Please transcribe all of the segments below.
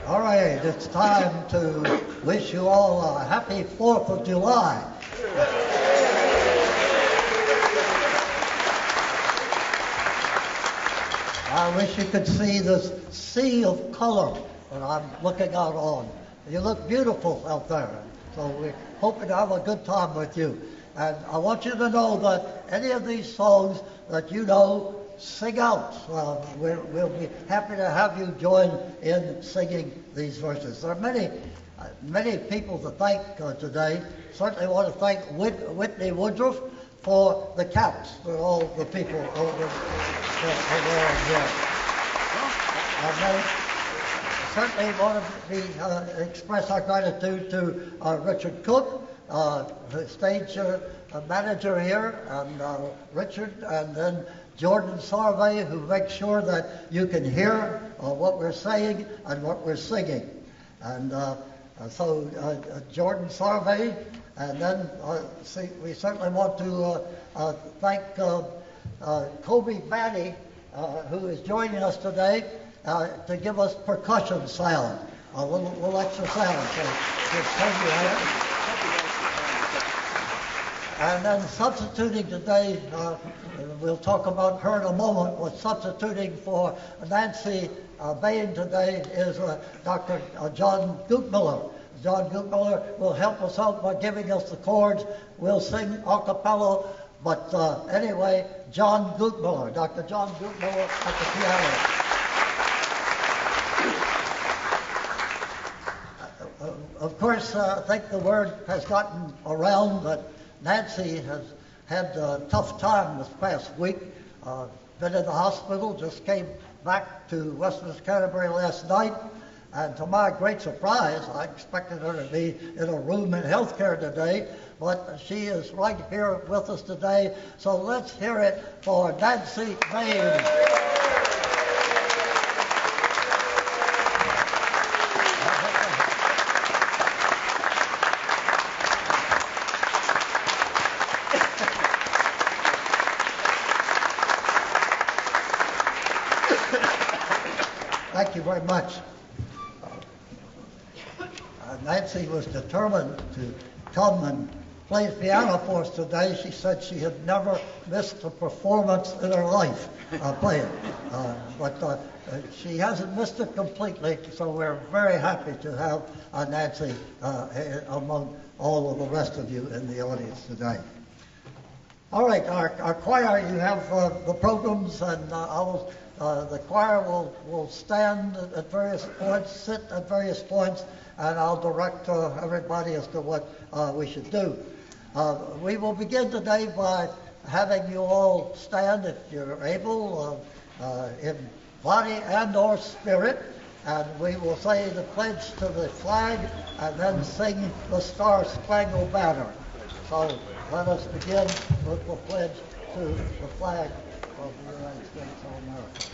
All right, it's time to wish you all a happy 4th of July. I wish you could see this sea of color that I'm looking out on. You look beautiful out there, so we're hoping to have a good time with you. And I want you to know that any of these songs that you know, sing out. We'll be happy to have you join in singing these verses. There are many people to thank today. Certainly want to thank Whitney Woodruff for the caps for all the people over there. And then certainly want to express our gratitude to Richard Cook, the stage manager here, and Richard, and then Jordan Sarvey, who makes sure that you can hear what we're saying and what we're singing. And so Jordan Sarvey, and then we certainly want to thank Kobe Batty, who is joining us today to give us percussion sound, a little extra sound. So just Kobe had. And then substituting today, we'll talk about her in a moment, but substituting for Nancy Bain today is Dr. John Gutmiller. John Gutmiller will help us out by giving us the chords. We'll sing a cappella, but anyway, John Gutmiller, Dr. John Gutmiller at the piano. Of course, I think the word has gotten around that Nancy has had a tough time this past week. Been in the hospital, just came back to Westminster Canterbury last night, and to my great surprise, I expected her to be in a room in healthcare today, but she is right here with us today. So let's hear it for Nancy Bain. Thank you very much. Nancy was determined to come and play the piano for us today. She said she had never missed a performance in her life playing. But she hasn't missed it completely, so we're very happy to have Nancy among all of the rest of you in the audience today. All right, our choir, you have the programs, and the choir will stand at various points, sit at various points, and I'll direct everybody as to what we should do. We will begin today by having you all stand, if you're able, in body and or spirit, and we will say the pledge to the flag and then sing the Star Spangled Banner. So let us begin with the pledge to the flag of the United States of America.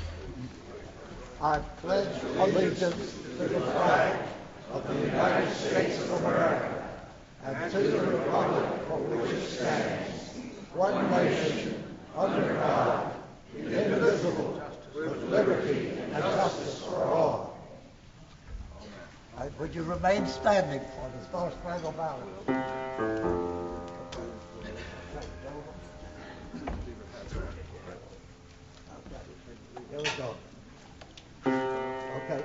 I pledge allegiance to the flag of the United States of America and to the republic for which it stands, one nation, under God, indivisible, with liberty and justice for all. Would you remain standing for the Star Spangled Banner? Here we go. Okay.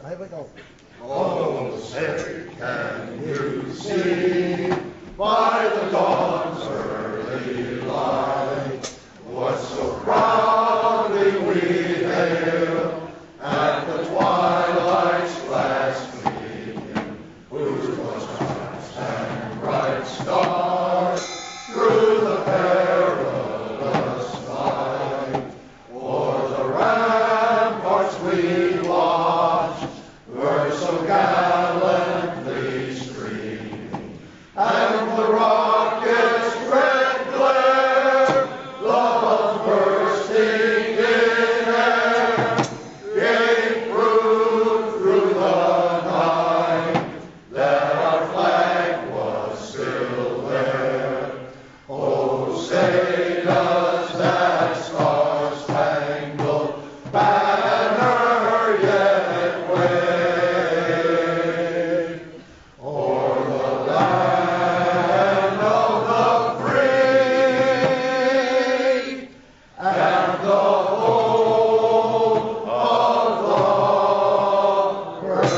Here we go. Oh, say, can you see by the dawn's early light what so proudly we hail at the twilight's last gleam, whose most honest and bright star through the perilous fight o'er the ramparts we watched were so gallantly streaming, and the rocket's red glare, love bursting in air, the hope of the brave.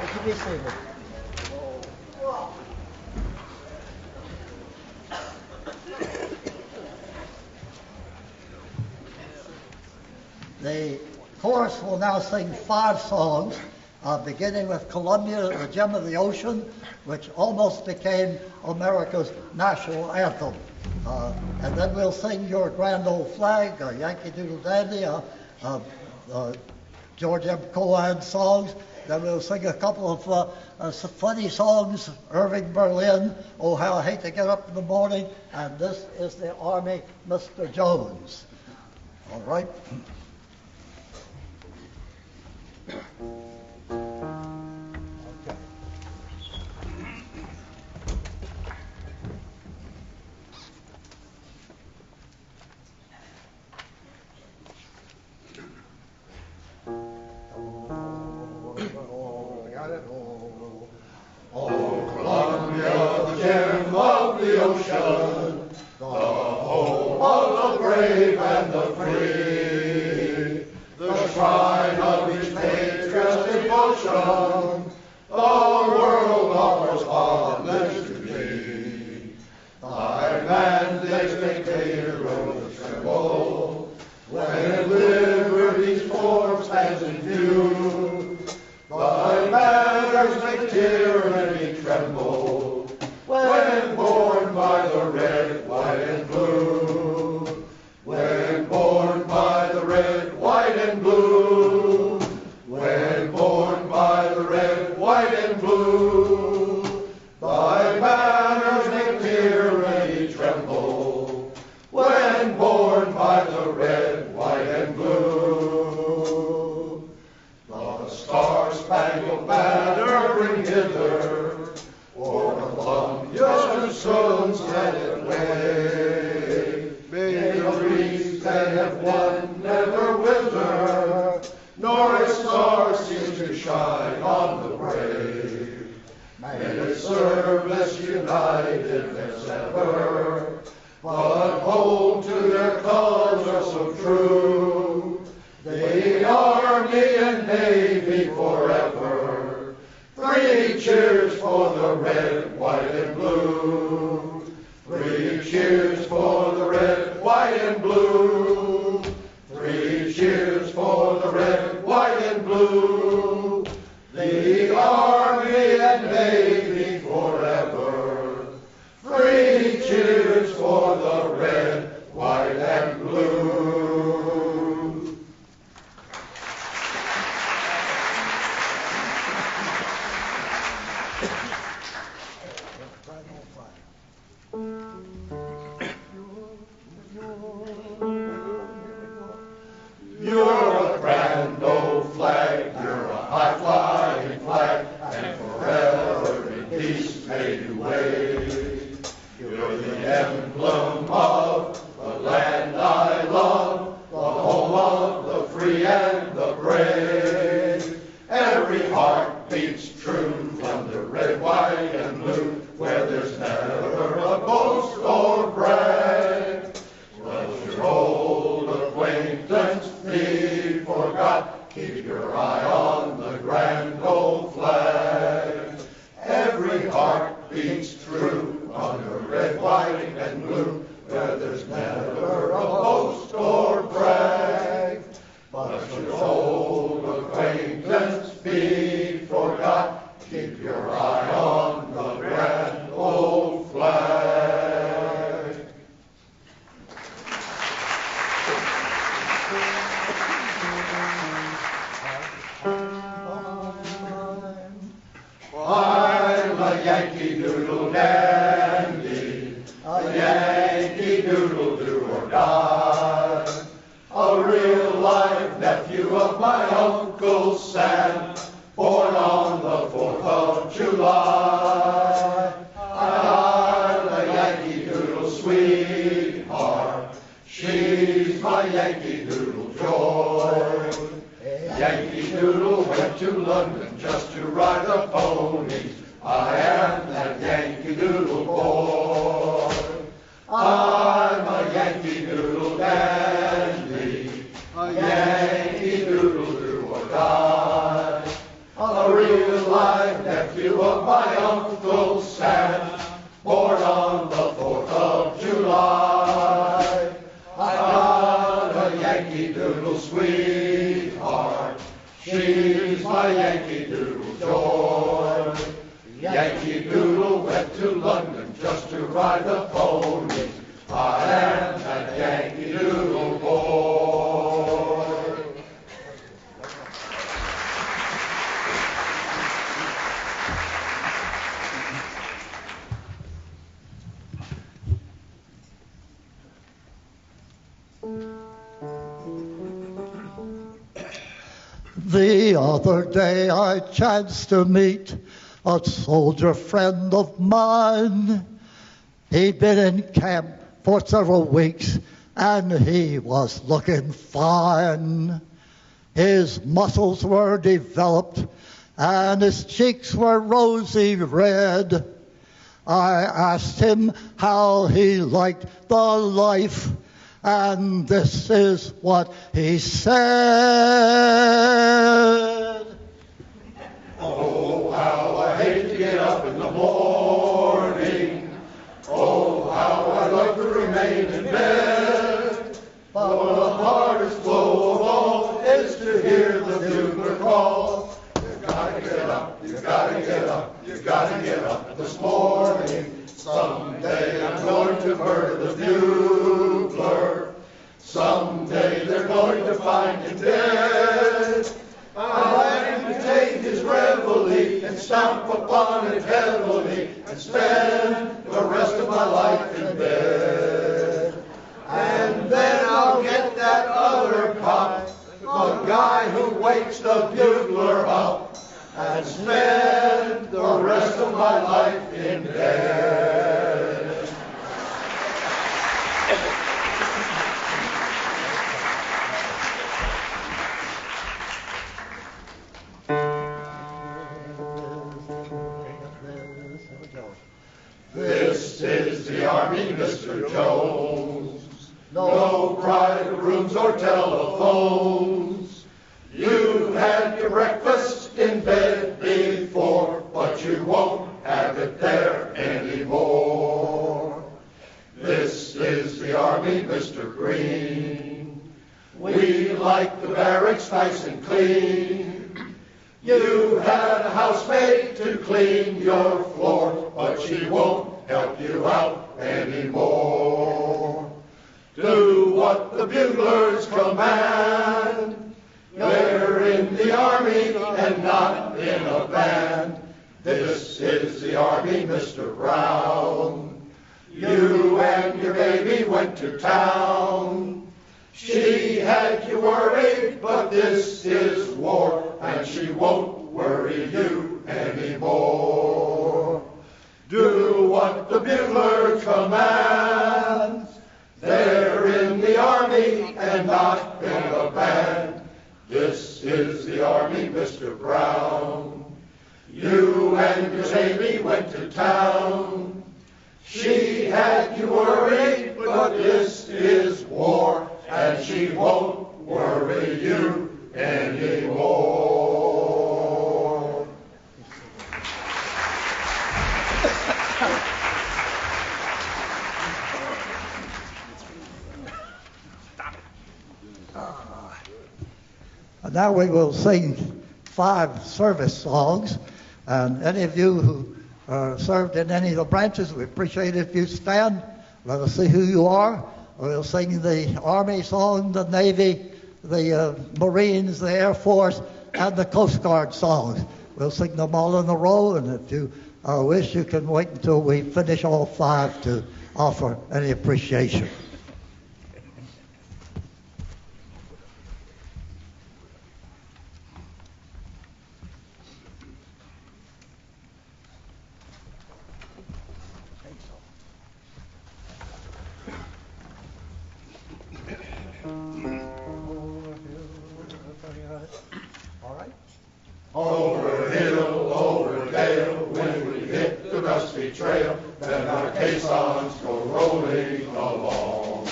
Would you be seated? The chorus will now sing 5 songs, beginning with Columbia, the Gem of the Ocean, which almost became America's national anthem. And then we'll sing Your Grand Old Flag, Yankee Doodle Dandy, George M. Cohan songs. Then we'll sing a couple of funny songs, Irving Berlin, Oh How I Hate to Get Up in the Morning, and This is the Army, Mr. Jones. All right. Ocean, the home of the brave and the free, the shrine of each patriot's devotion, the world offers homage to thee. Thy mandate's dictator will tremble when liberty's form stands in view. Thy banners make tyranny tremble when borne by the red, white, and blue. When borne by the red, white, and blue. When borne by the red, white, and blue. Thy banners make tyranny tremble. When borne by the red, white, and blue. The star-spangled banner bring hither Columbia's soon set it wave. May the dreams they have won never wither, nor its star cease to shine on the brave. May its service united as ever, but hold to their colors so true. The Army and Navy forever. 3 cheers for the red, white, and blue. 3 cheers for the red, white, and blue. 3 cheers for the red, white, and blue. The Army and Navy forever. 3 cheers for the red, white, and blue. You're a grand old flag, you're a high-flying flag, and forever in peace may you wave. You're the emblem of the land I love, the home of the free and the brave. Every heart beats true from the red, white, and blue, where there's never a boast or brag. Let your old acquaintance be forgot, keep your eye on the grand old flag. Every heart beats true on the red, white, and blue, where there's never a boast or brag. But your old acquaintance be forgot, keep your eye on the grand old flag. I'm a Yankee Doodle Dandy, a Yankee Doodle do or die, a real-life nephew of my Uncle Sam, born on the 4th of July. I'm a Yankee Doodle sweetheart, she's my Yankee Doodle joy. Yankee Doodle went to London just to ride a pony, I am that Yankee Doodle boy. I'm a Yankee Doodle dandy, a Yankee Doodle do or die. A real live nephew of my Uncle Sam, born on the 4th of July. I got a Yankee Doodle sweetheart, she's my Yankee Doodle joy. Yankee Doodle went to London just to ride the pony. I am that Yankee Doodle boy. The other day I chanced to meet a soldier friend of mine. He'd been in camp for several weeks and he was looking fine. His muscles were developed and his cheeks were rosy red. I asked him how he liked the life, and this is what he said. Oh, how I hate to get up in the morning. Oh, how I'd like to remain in bed. But the hardest blow of all is to hear the bugler call. You gotta get up, you gotta get up, you gotta get up this morning. Someday I'm going to murder the bugler. Someday they're going to find him dead. I'm to take his reveille and stomp upon it heavily and spend the rest of my life in bed. And then I'll get that other cop, the guy who wakes the bugler up, and spend the rest of my life in bed. This is the Army, Mr. Jones. No private rooms or telephones. You've had your breakfast in bed before, but you won't have it there anymore. This is the Army, Mr. Green. We like the barracks nice and clean. You had a housemaid to clean your floor, but she won't help you out anymore. Do what the buglers command. They're in the Army and not in a band. This is the Army, Mr. Brown. You and your baby went to town. She had you worried, but this is war, and she won't worry you anymore. Do what the bugler commands. They're in the Army and not in a band. This is the Army, Mr. Brown. You and your baby went to town. She had you worried, but this is war, and she won't worry you anymore. Now we will sing 5 service songs, and any of you who served in any of the branches, we appreciate it if you stand. Let us see who you are. We'll sing the Army song, the Navy, the Marines, the Air Force, and the Coast Guard songs. We'll sing them all in a row, and if you wish, you can wait until we finish all 5 to offer any appreciation. Over hill, over dale, when we betrayal, then our caissons go rolling along.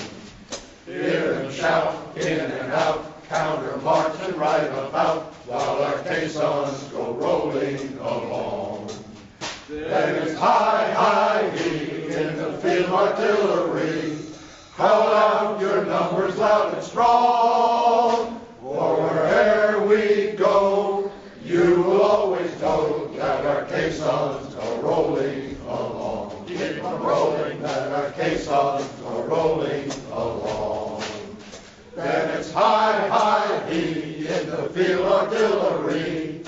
Hear them shout, in and out, counter march and right about, while our caissons go rolling along. Then it's high, high, he, in the field artillery, call out your numbers loud and strong, for where'er we go, you will always know that our caissons are rolling along. Keep on rolling, that our caissons are rolling along. Then it's high, high, he, in the field artillery,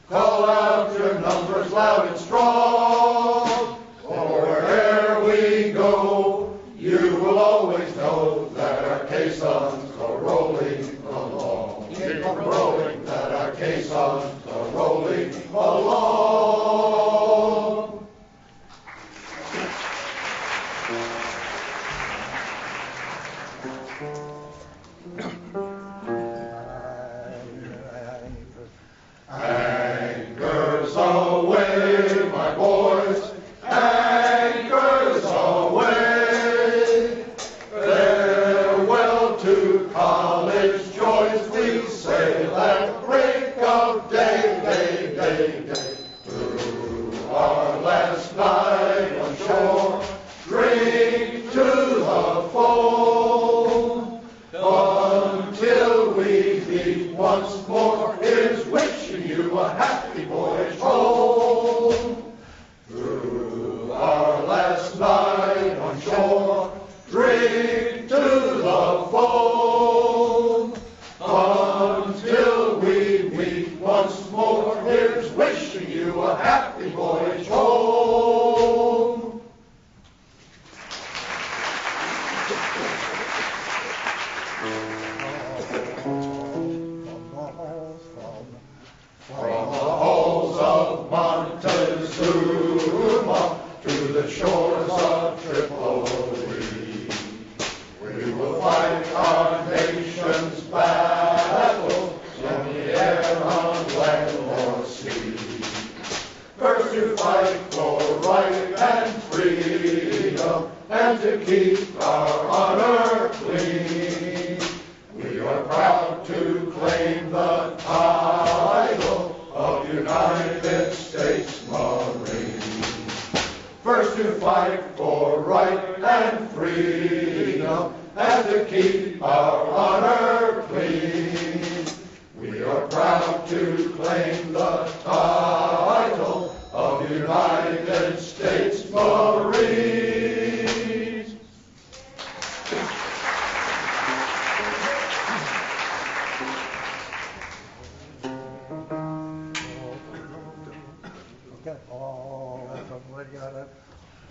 call out your numbers loud and strong, for where'er we go, you will always know that our caissons are rolling along. Keep on rolling, that our caissons are rolling along. Anchors away, my boys, anchors away. Farewell to college joys, we sail at break of day, day, day, day. Through our last night on shore, drink to the foam, until we meet once more. Here's wishing you a happy voyage home. Through our last night on shore, drink to the foam, until we meet once more. Here's wishing you a happy voyage home. From the halls of Montezuma to the shores of Tripoli, we will fight our nation's battles in the air, on land or sea. First to fight for right and freedom, and to keep our honor clean. We are proud to claim the title of United States Marines. First to fight for right and freedom, and to keep our honor clean. We are proud to claim the title of United States Marines.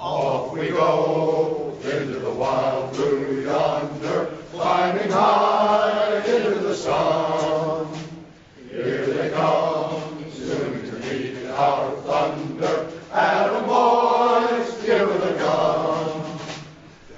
Off we go into the wild blue yonder, climbing high into the sun. Here they come, soon to meet our thunder. Atom boys, give her the gun.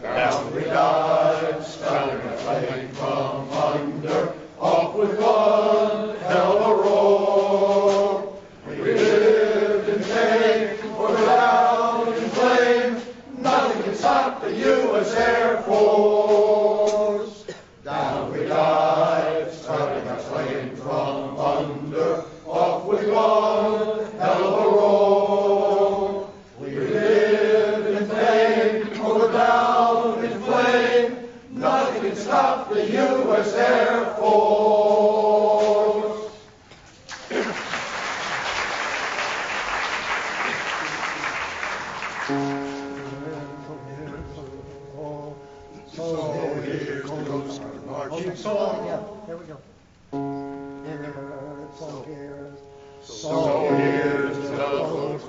Down we dive, starting a flame from under. Off with one hell of a roar. We lived in pain, we're down in flame. Nothing can stop the U.S. Air Force. Down we dive, starting a flame from under. Off with one hell of a roar. We lived in pain, we're down in flame. Nothing can stop the U.S. Air Force. So here goes our marching song. Yeah, there we go. So here's to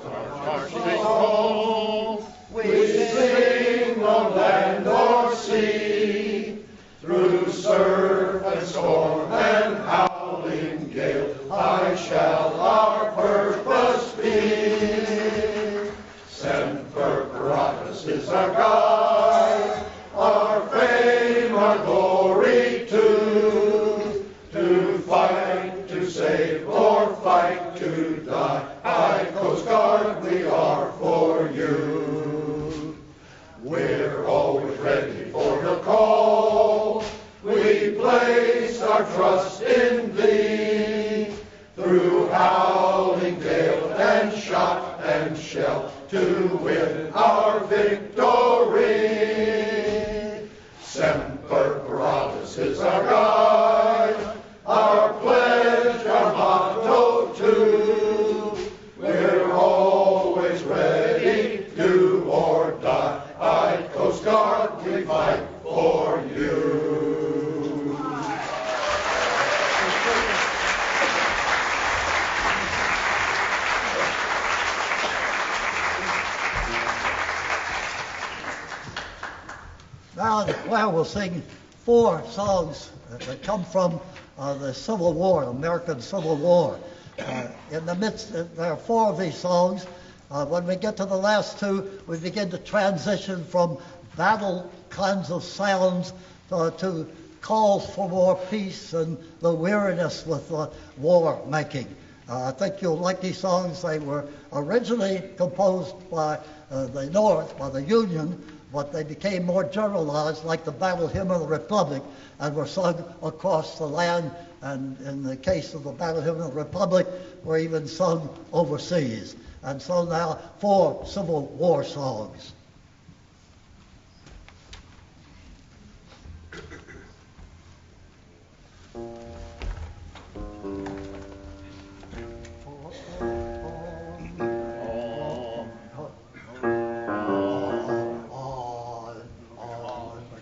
our marching song. We sing on land or sea, through surf and storm and howling gale. High shall our purpose be. Semper Paratus is our guide, our fame, our glory too. To fight, to save, or fight to die. High Coast Guard, we are for you. victory. Semper Paratus is our guide, our pledge, our motto too. We're always ready, do or die. Coast Guard, we fight for you. Now the choir will sing 4 songs that come from the Civil War, American Civil War. In the midst, there are 4 of these songs. When we get to the last 2, we begin to transition from battle kinds of sounds to calls for more peace and the weariness with war making. I think you'll like these songs. They were originally composed by the North, by the Union, but they became more generalized, like the Battle Hymn of the Republic, and were sung across the land, and in the case of the Battle Hymn of the Republic, were even sung overseas. And so now 4 Civil War songs.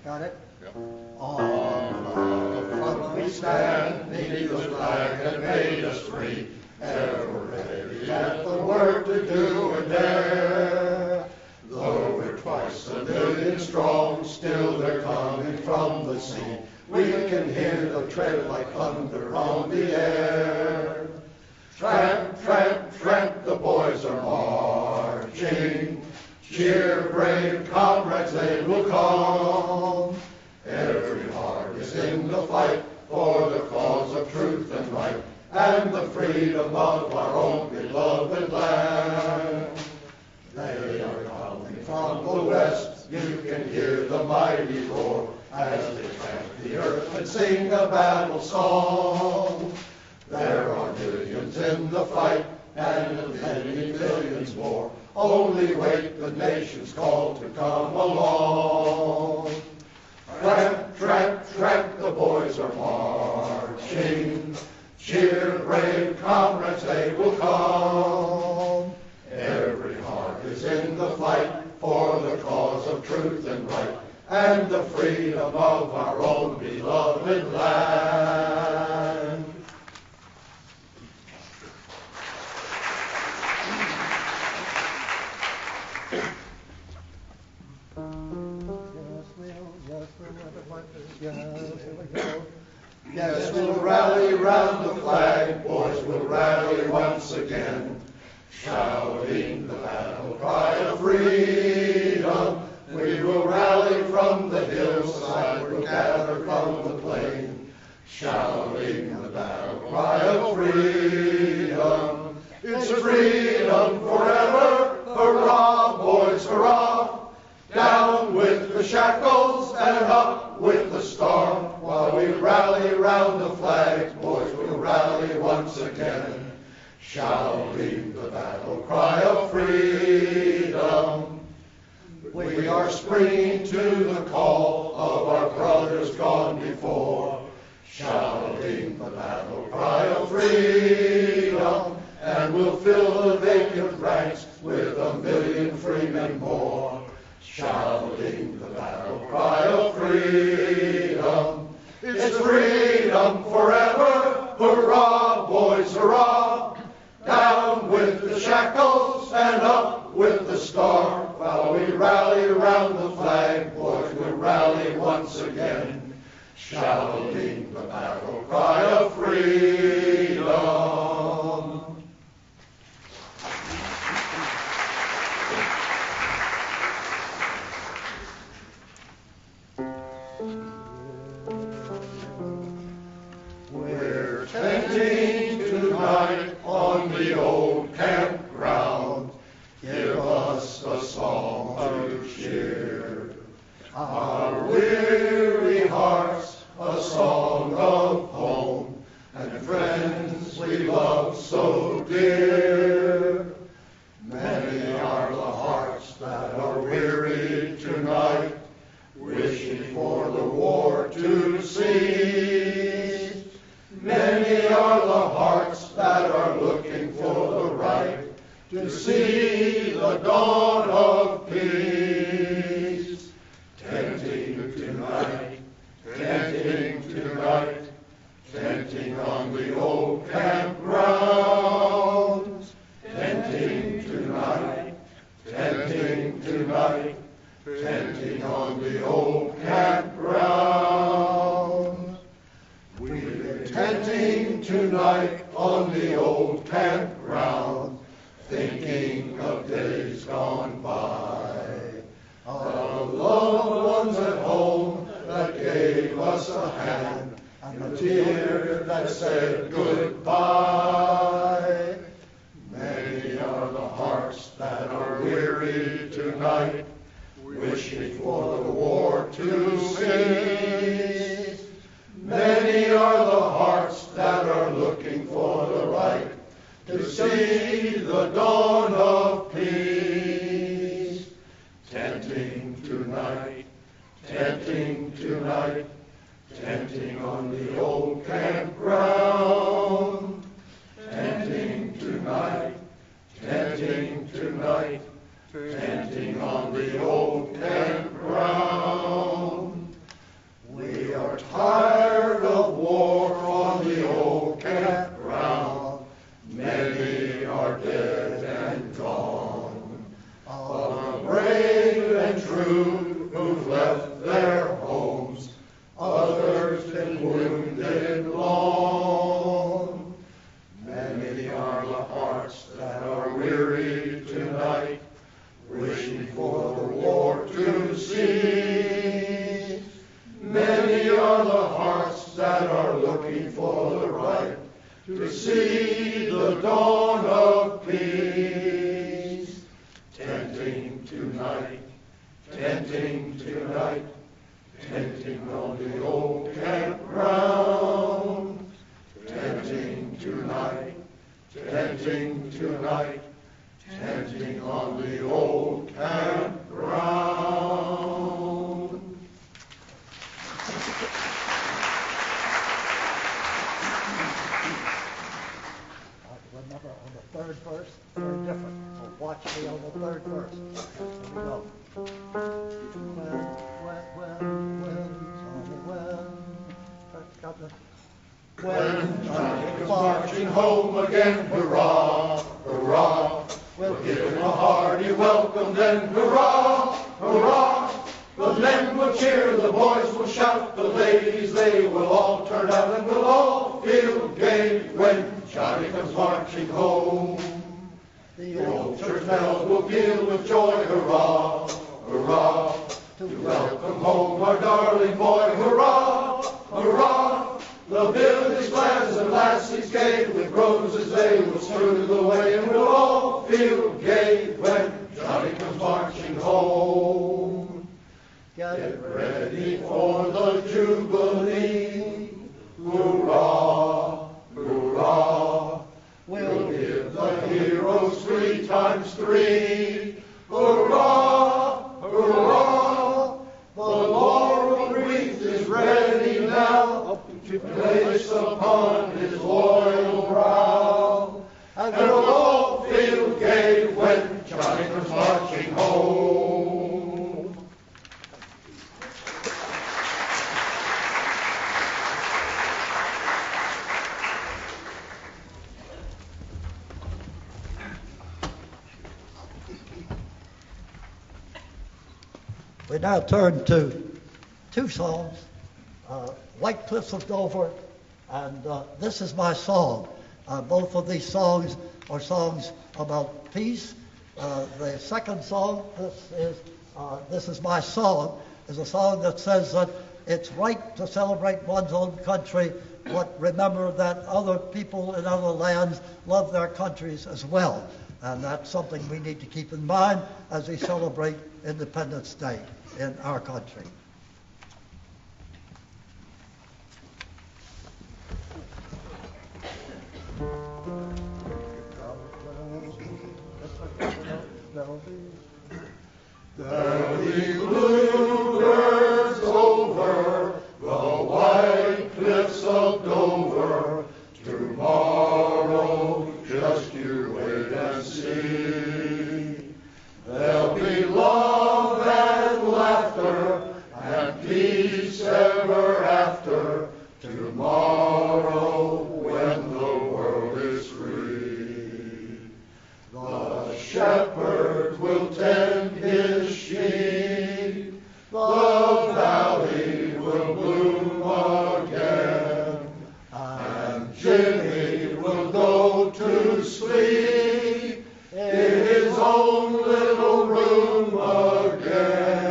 Got it? Yep. On we stand, beneath the flag that made us free, ever ready at the work to do and dare. Though we're twice a million strong, still they're coming from the sea. We can hear the tread like thunder on the air. Tramp, tramp, tramp, the boys are marching. Cheer, brave comrades, they will come. Every heart is in the fight for the cause of truth and right, and the freedom of our own beloved land. They are coming from the west, you can hear the mighty roar, as they tramp the earth and sing a battle song. There are millions in the fight, and many millions more. Only wait the nation's call to come along. Tramp, tramp, tramp, the boys are marching. Cheer, brave comrades, they will come. Every heart is in the fight for the cause of truth and right, and the freedom of our own beloved land. Yes, we'll rally round the flag, boys, we'll rally once again, shouting the battle cry of freedom. We will rally from the hillside, we'll gather from the plain, shouting the battle cry of freedom. It's freedom forever, hurrah, boys, hurrah! Down with the shackles and up with the star. While we rally round the flag, boys, we'll rally once again, shouting the battle cry of freedom. We are springing to the call of our brothers gone before, shouting the battle cry of freedom, and we'll fill the vacant ranks with 1,000,000 freemen more, shouting the battle cry of freedom. It's freedom forever, hurrah, boys, hurrah! Down with the shackles and up with the star. While we rally round the flag, boys, we'll rally once again, shouting the battle cry of freedom. We're tenting tonight on the old campground. Give us a song to cheer our weary hearts, a song of home and friends we love so dear. Many are the hearts that are weary to see the dawn of peace. Tenting tonight, tenting tonight, tenting on the old campgrounds. Tenting tonight, tenting tonight, tenting on the old campground. We're tenting tonight on the old campground, thinking of days gone by, of loved ones at home that gave us a hand, and a tear that said goodbye. Many are the hearts that are weary tonight, wishing for the war to cease. Many are the hearts that are looking for the right to see the dawn of peace. Tenting tonight, tenting tonight, tenting on the old campground. Tenting tonight, tenting tonight, tenting on the old campground. We are tired of war on the old campground. Many are dead and gone. Of the brave and true who've left their homes, others been wounded long. Many are the hearts that are weary tonight, wishing for the war to cease. Many are the hearts that are looking for the right to see the dawn of peace. Tenting tonight, tenting tonight, tenting on the old campground. Tenting tonight, tenting tonight, tenting on the old campground. Remember, on the third verse, very different. So watch me on the third verse. Here we go. When Johnny comes marching home again, hurrah, hurrah, we'll give him a hearty welcome then, hurrah, hurrah. The men will cheer, the boys will shout, the ladies, they will all turn out, and we'll all feel gay when Johnny comes marching home. The old church bells will peal with joy, hurrah, hurrah, to welcome home our darling boy, hurrah, hurrah. The village lads and lassies gay, with roses they will strew the way, and we'll all feel gay when Johnny comes marching home. Get ready for the Jubilee, hurrah, hurrah. We'll give the heroes 3 times 3, hurrah, hurrah. The laurel wreath is ready now to place upon his loyal brow, and we'll all feel gay when Johnny comes marching home. We now turn to 2 songs, White Cliffs of Dover and This Is My Song. Both of these songs are songs about peace. The second song, This Is My Song, is a song that says that it's right to celebrate one's own country, but remember that other people in other lands love their countries as well. And that's something we need to keep in mind as we celebrate Independence Day in our country. There'll be bluebirds over the white cliffs of Dover tomorrow, just you wait and see. laughter, and peace ever after. Tomorrow when the world is free, the shepherd will tend his sheep, the valley will bloom again, and Jimmy will go to sleep in his own little room again.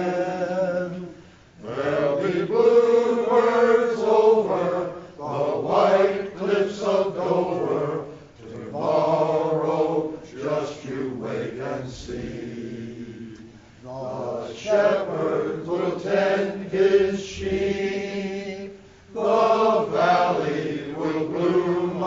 There'll be bluebirds over the white cliffs of Dover. Tomorrow, just you wait and see. The shepherd will tend his sheep, the valley will bloom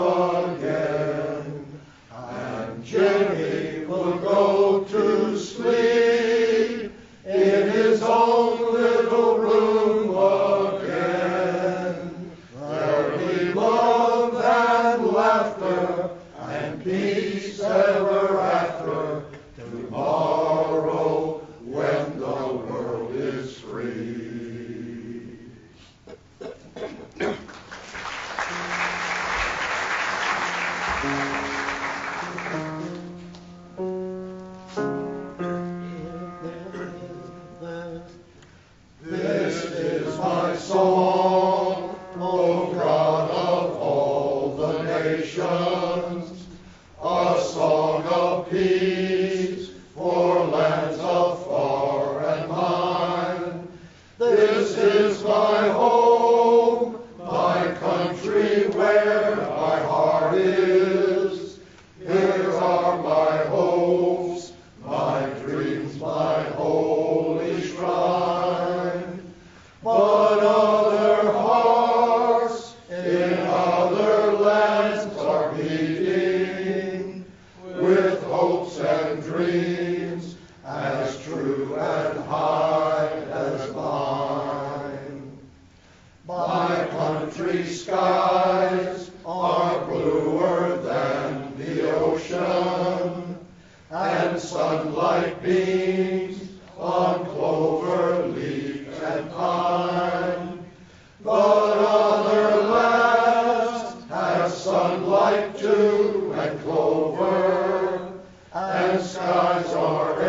again, and Jimmy will go to sleep in his own little room again. There'll be love and laughter and peace ever after. Tomorrow when the world is free. This is my song, O God of all the nations, a song of peace for lands afar and mine. This is my home, my country where my heart is. Here are my hopes, my dreams, my holy shrine. But other hearts in other lands are beating with hopes and dreams as true and high as mine. My country's skies are bluer than the ocean, and sunlight beams on clover, leaf, and pine. But other lands have sunlight too, and clover, and skies are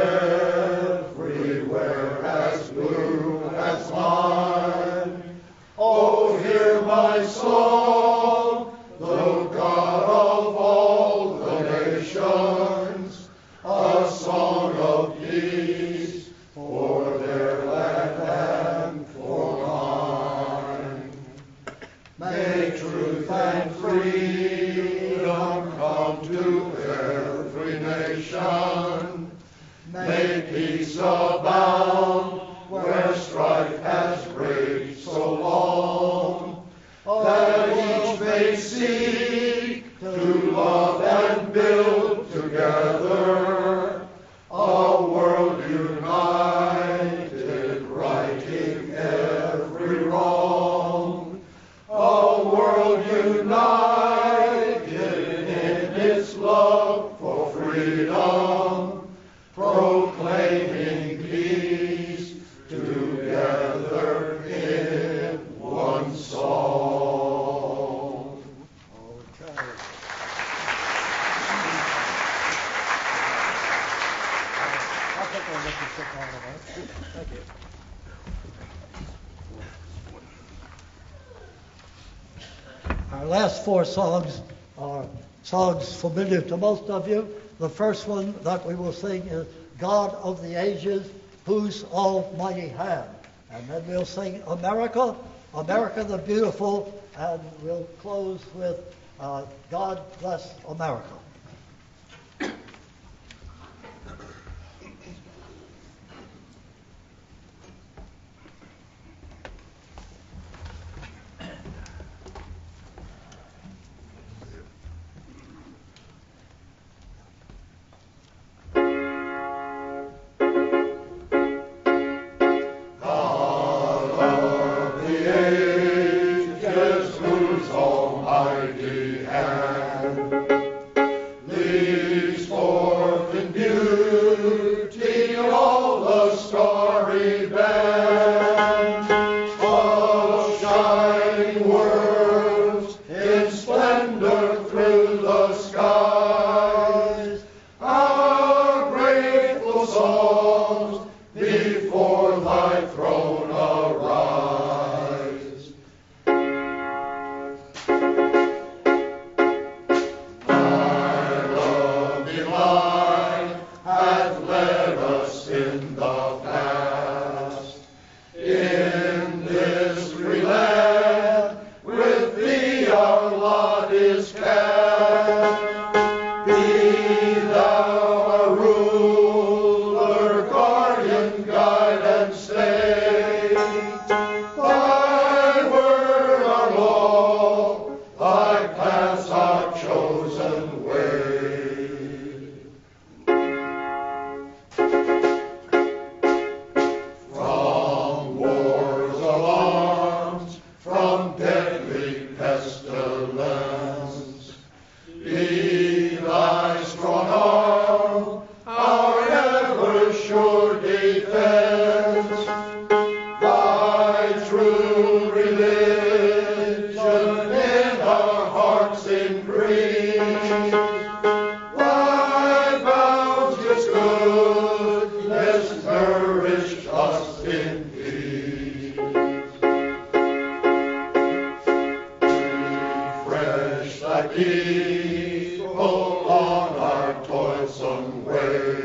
everywhere as blue as mine. Oh, hear my song, the God of all the nations, a song of peace for their land and for mine. May truth and freedom come to every nation. May peace abound where strife has raged so long, that each may seek to love and build together a world united, righting every wrong. A world united in its love for freedom, proclaiming peace together in one song. Okay. I think I'll let you sit down a minute. Thank you. Our last four songs are songs familiar to most of you. The first one that we will sing is God of the Ages, Whose Almighty Hand. And then we'll sing America, America the Beautiful, and we'll close with God Bless America. Whose almighty hand throne arise. Thy love divine hath led us in the past. In this free land, with thee our lot is cast. Be thou our ruler, guardian, guide, and stay. Thy word our law, thy paths our chosen way. From war's alarms, from deadly pestilence, be thy strong arm our ever sure defense. Thy true religion in our hearts increase. Thy bounteous goodness nourish us in peace. Refresh thy people on our toilsome way.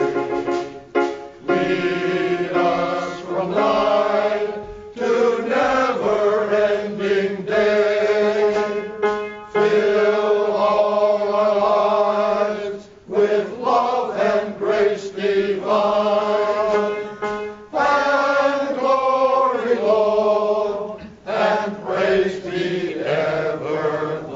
Lead us from night to never-ending day. Fill all our lives with love and grace divine. And glory, Lord, and praise be ever thine.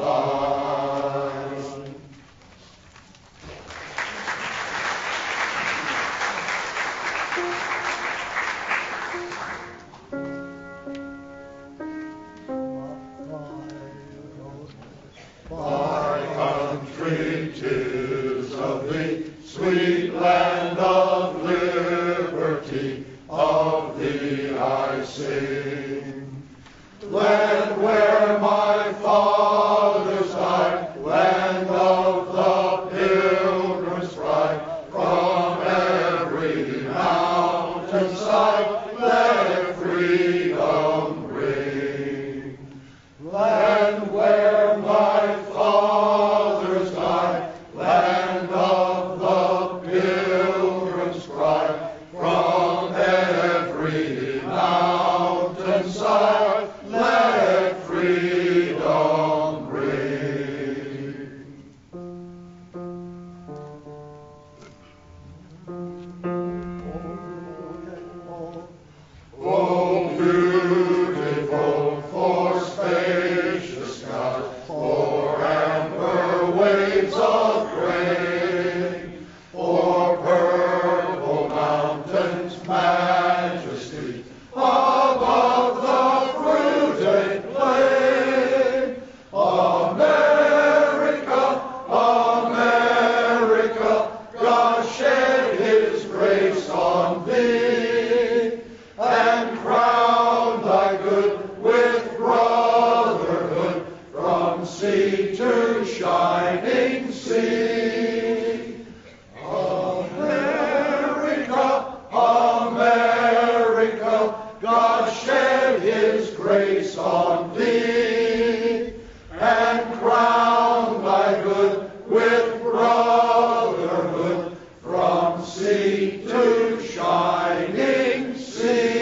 My country, 'tis of thee, sweet land of liberty, of thee I sing. Land where my fathers died, land of the pilgrim's pride, from every mountainside let freedom ring. Land where my fathers died, land of the pilgrim's pride, from every mountainside let freedom ring. Oh, beautiful for spacious skies, for amber waves of grain, for purple mountains' majesty, above the fruited plain. America, America, God shed his grace on thee, and crown thy good with brotherhood, from sea to shining sea. America, America, God shed his grace on thee, and crown thy good with brotherhood, from sea to shining sea.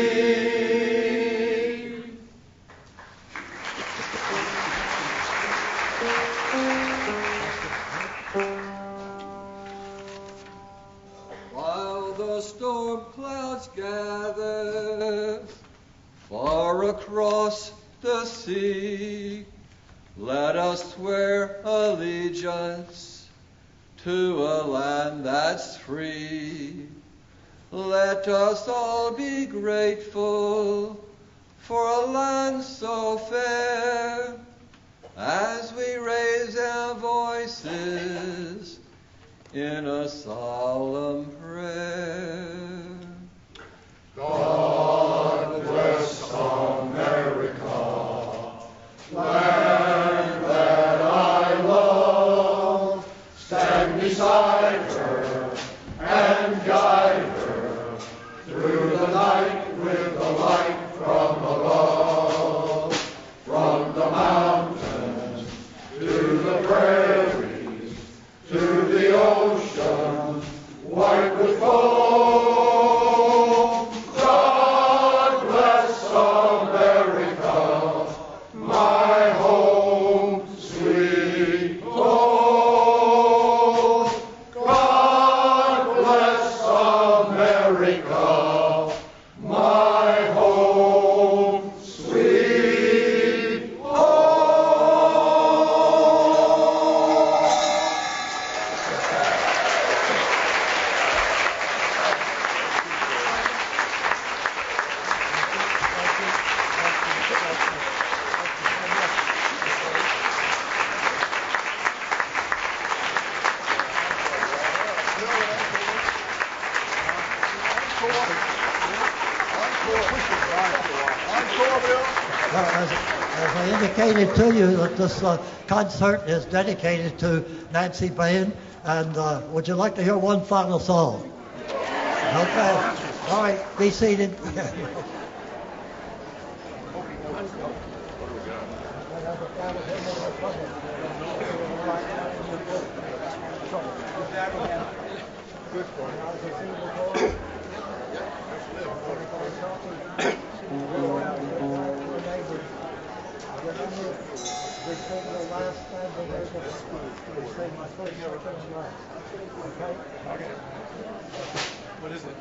While the storm clouds gather far across the sea, let us swear allegiance to a land that's free. Let us all be grateful for a land so fair, as we raise our voices in a solemn prayer. God bless America, land that I love. Stand beside her and guide her through the night with the light As I indicated to you, that this concert is dedicated to Nancy Bain, and would you like to hear one final song? Okay. All right, be seated. What is it?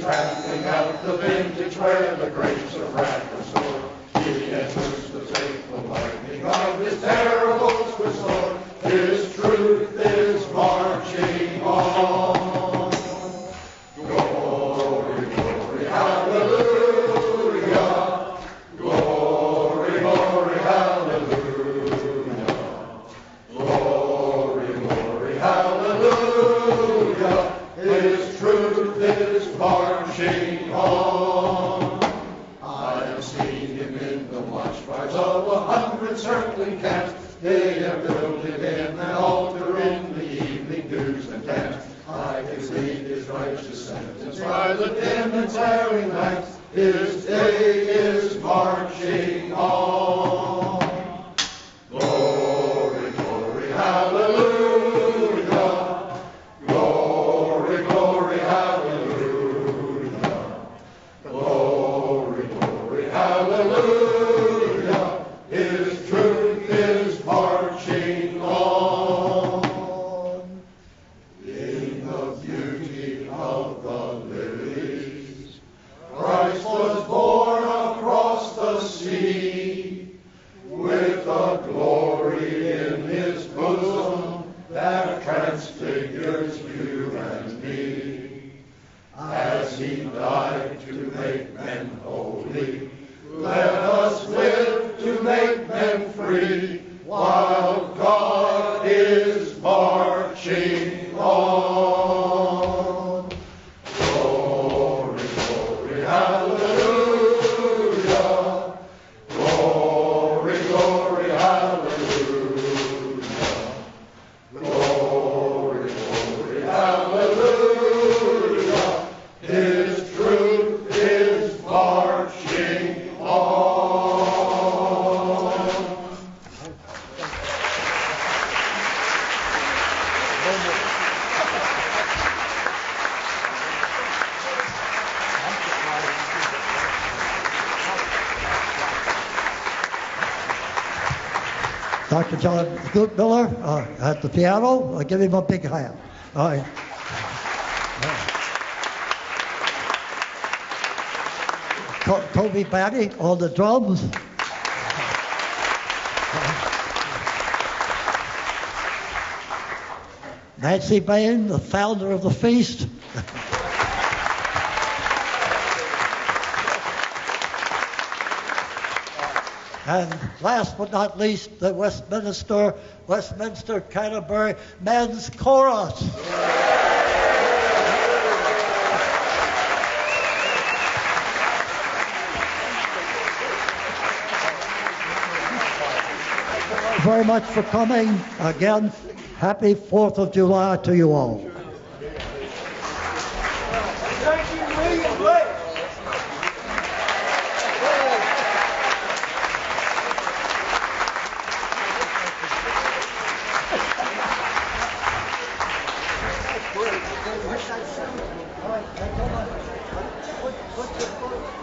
Trampling out the vintage where the grapes of wrath are stored. He enters to take the lightning of his terrible swift sword. His truth is marching on. Glory, glory, hallelujah. Glory, glory, hallelujah. Glory, glory, hallelujah. His truth is marching on. I have seen him in the watchfires of 100 circling camps. They have builded him an altar in the evening dews and damps. I can see his righteous sentence by the dim and flaring lamps. His day is marching on. Glory, glory, hallelujah. Glory, glory, hallelujah. Glory, glory, hallelujah. His truth is marching on. In the beauty of the lilies, Christ was born across the sea, with a glory in his bosom that transfigures you and me. As he died to make men holy, let us live to make men free, while God is marching on. Glory, glory, hallelujah. Glory, glory, hallelujah. Glory, glory, hallelujah. His truth is marching on. Dr. John Guttmiller at the piano. Give him a big hand. All right. Toby Batty on the drums. Nancy Bain, the founder of the feast. And last but not least, the Westminster Canterbury Men's Chorus. Thank you very much for coming. Again, happy 4th of July to you all. Thank you, William Blake. All right, come on. Put your foot.